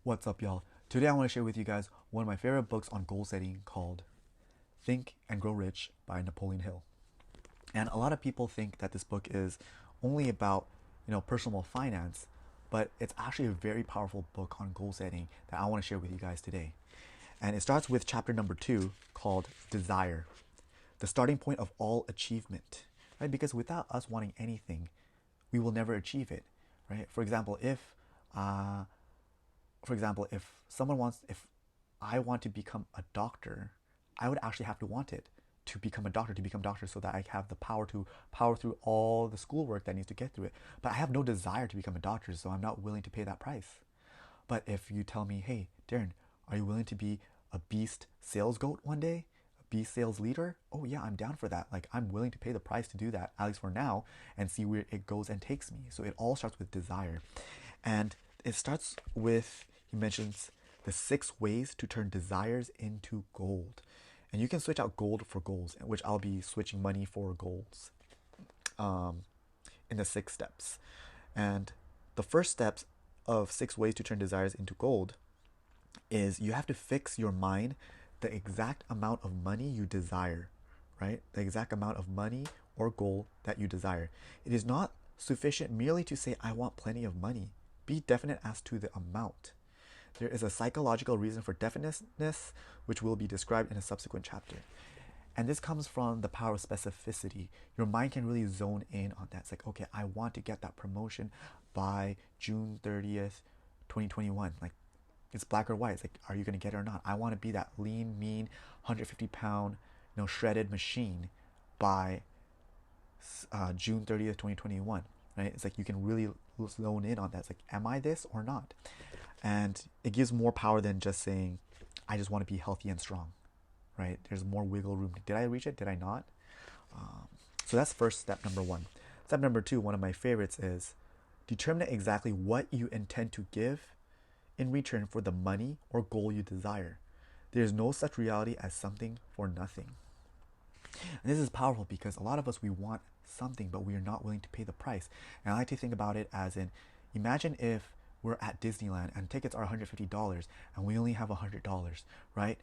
What's up, y'all? Today I want to share with you guys one of my favorite books on goal setting called Think and Grow Rich by Napoleon Hill. And a lot of people think that this book is only about, personal finance, but it's actually a very powerful book on goal setting that I want to share with you guys today. And it starts with chapter number 2 called Desire, the starting point of all achievement, right? Because without us wanting anything, we will never achieve it, right? Uh, if I want to become a doctor, I would actually have to want it to become a doctor, so that I have the power to power through all the schoolwork that needs to get through it. But I have no desire to become a doctor, so I'm not willing to pay that price. But if you tell me, hey, Darren, are you willing to be a beast sales goat one day? A beast sales leader? Oh, yeah, I'm down for that. Like, I'm willing to pay the price to do that, at least for now, and see where it goes and takes me. So it all starts with desire. And it starts with, he mentions the 6 ways to turn desires into gold. And you can switch out gold for goals, which I'll be switching money for goals um, in the 6 steps. And the first steps of 6 ways to turn desires into gold is you have to fix your mind the exact amount of money you desire, right? The exact amount of money or goal that you desire. It is not sufficient merely to say, I want plenty of money. Be definite as to the amount. There is a psychological reason for definiteness, which will be described in a subsequent chapter. And this comes from the power of specificity. Your mind can really zone in on that. It's like, okay, I want to get that promotion by June 30th, 2021. Like, it's black or white. It's like, are you going to get it or not? I want to be that lean, mean, 150-pound, shredded machine by June 30th, 2021. Right? It's like you can really zone in on that. It's like, am I this or not? And it gives more power than just saying, I just want to be healthy and strong, right? There's more wiggle room. Did I reach it? Did I not? So that's first step number 1. Step number 2, one of my favorites, is determine exactly what you intend to give in return for the money or goal you desire. There's no such reality as something for nothing. And this is powerful because a lot of us, we want something, but we are not willing to pay the price. And I like to think about it as in, imagine if we're at Disneyland and tickets are $150 and we only have $100, right?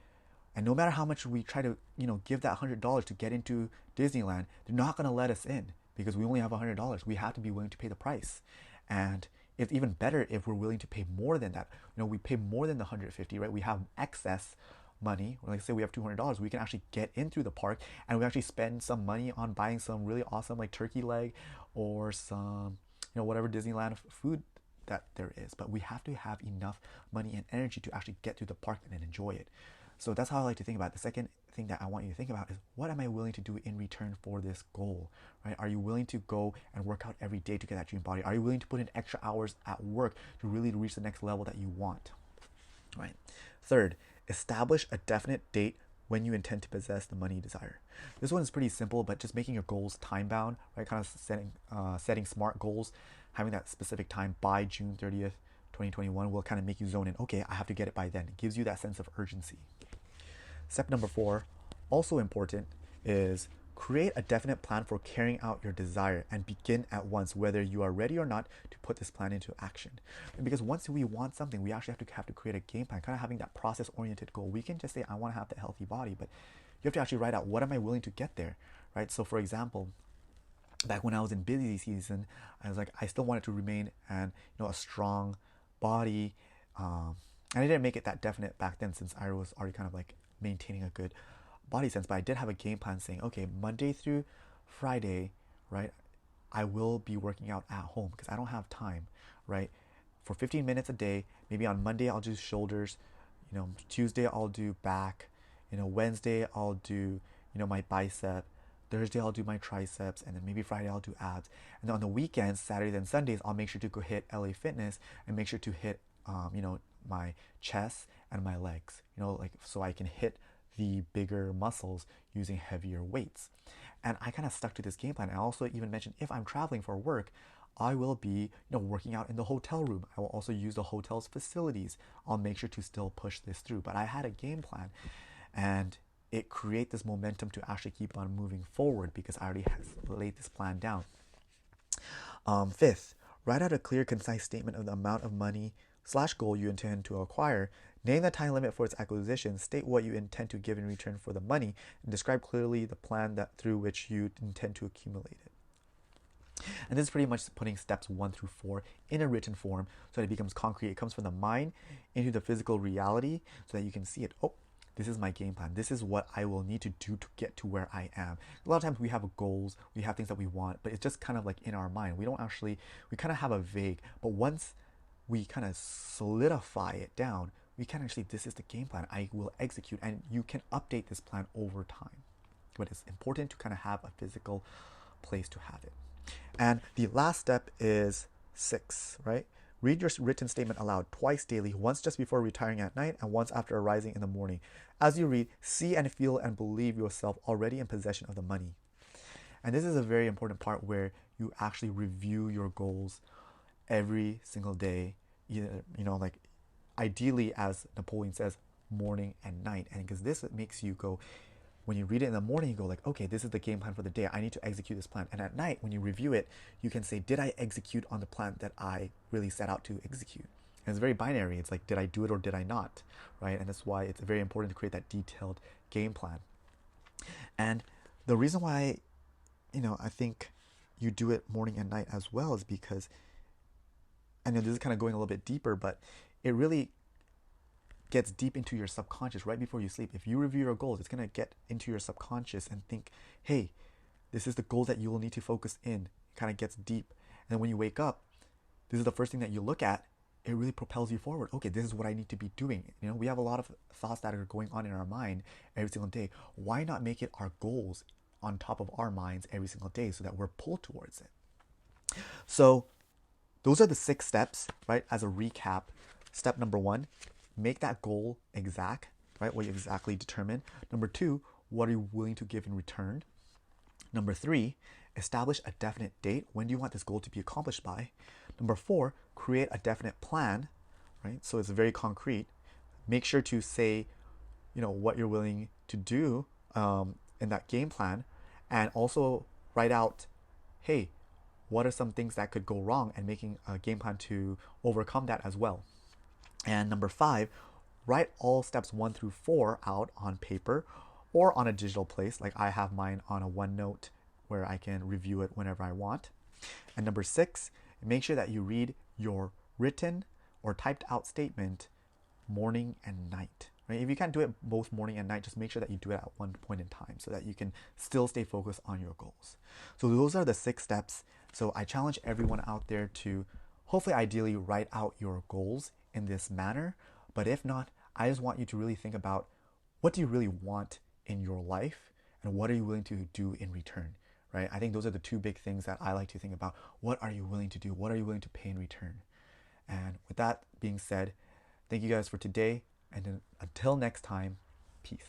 And no matter how much we try to, give that $100 to get into Disneyland, they're not going to let us in because we only have $100. We have to be willing to pay the price. And it's even better if we're willing to pay more than that. We pay more than the 150, right? We have excess money. Like, say we have $200, we can actually get in through the park and we actually spend some money on buying some really awesome, like, turkey leg or some, whatever Disneyland food that there is. But we have to have enough money and energy to actually get through the park and enjoy it. So that's how I like to think about it. The second thing that I want you to think about is, what am I willing to do in return for this goal, right? Are you willing to go and work out every day to get that dream body? Are you willing to put in extra hours at work to really reach the next level that you want, right? Third, establish a definite date when you intend to possess the money you desire. This one is pretty simple, but just making your goals time bound, right? Kind of setting smart goals, having that specific time by June 30th, 2021 will kind of make you zone in. Okay, I have to get it by then. It gives you that sense of urgency. Step number 4, also important, is create a definite plan for carrying out your desire and begin at once, whether you are ready or not, to put this plan into action. Because once we want something, we actually have to create a game plan, kind of having that process-oriented goal. We can just say, I want to have that healthy body, but you have to actually write out, what am I willing to get there, right? So for example, back when I was in busy season, I was like, I still wanted to remain and a strong body. And I didn't make it that definite back then, since I was already kind of like maintaining a good body sense. But I did have a game plan saying, okay, Monday through Friday, right, I will be working out at home because I don't have time, right, for 15 minutes a day. Maybe on Monday I'll do shoulders, Tuesday I'll do back, Wednesday I'll do, my bicep, Thursday I'll do my triceps, and then maybe Friday I'll do abs. And then on the weekends, Saturdays and Sundays, I'll make sure to go hit LA Fitness and make sure to hit, my chest and my legs, like, so I can hit the bigger muscles using heavier weights. And I kind of stuck to this game plan. I also even mentioned, if I'm traveling for work, I will be, working out in the hotel room. I will also use the hotel's facilities. I'll make sure to still push this through. But I had a game plan, and it creates this momentum to actually keep on moving forward because I already has laid this plan down. Fifth, write out a clear, concise statement of the amount of money goal you intend to acquire, name the time limit for its acquisition, state what you intend to give in return for the money, and describe clearly the plan through which you intend to accumulate it. And this is pretty much putting steps 1 through 4 in a written form so that it becomes concrete. It comes from the mind into the physical reality so that you can see it. Oh, this is my game plan. This is what I will need to do to get to where I am. A lot of times we have goals, we have things that we want, but it's just kind of like in our mind. We kind of have a vague, but once we kind of solidify it down, we can actually, this is the game plan I will execute, and you can update this plan over time. But it's important to kind of have a physical place to have it. And the last step is 6, right? Read your written statement aloud twice daily, once just before retiring at night and once after arising in the morning. As you read, see and feel and believe yourself already in possession of the money. And this is a very important part where you actually review your goals every single day, like ideally, as Napoleon says, morning and night. And because this makes you go, when you read it in the morning, you go like, okay, this is the game plan for the day. I need to execute this plan. And at night, when you review it, you can say, did I execute on the plan that I really set out to execute? And it's very binary. It's like, did I do it or did I not? Right? And that's why it's very important to create that detailed game plan. And the reason why, I think you do it morning and night as well is because, I know this is kind of going a little bit deeper, but it really gets deep into your subconscious right before you sleep. If you review your goals, it's going to get into your subconscious and think, hey, this is the goal that you will need to focus in. It kind of gets deep. And then when you wake up, this is the first thing that you look at. It really propels you forward. Okay, this is what I need to be doing. We have a lot of thoughts that are going on in our mind every single day. Why not make it our goals on top of our minds every single day so that we're pulled towards it? So those are the 6 steps, right? As a recap, step number 1, make that goal exact, right? What you exactly determine. Number 2, what are you willing to give in return? Number 3, establish a definite date. When do you want this goal to be accomplished by? Number 4, create a definite plan, right? So it's very concrete. Make sure to say, what you're willing to do in that game plan, and also write out, hey, what are some things that could go wrong, and making a game plan to overcome that as well. And number 5, write all steps 1 through 4 out on paper or on a digital place. Like I have mine on a OneNote where I can review it whenever I want. And number 6, make sure that you read your written or typed out statement morning and night. Right? If you can't do it both morning and night, just make sure that you do it at one point in time so that you can still stay focused on your goals. So those are the 6 steps. So I challenge everyone out there to hopefully ideally write out your goals in this manner. But if not, I just want you to really think about, what do you really want in your life, and what are you willing to do in return, right? I think those are the 2 big things that I like to think about. What are you willing to do? What are you willing to pay in return? And with that being said, thank you guys for today, and then until next time, peace.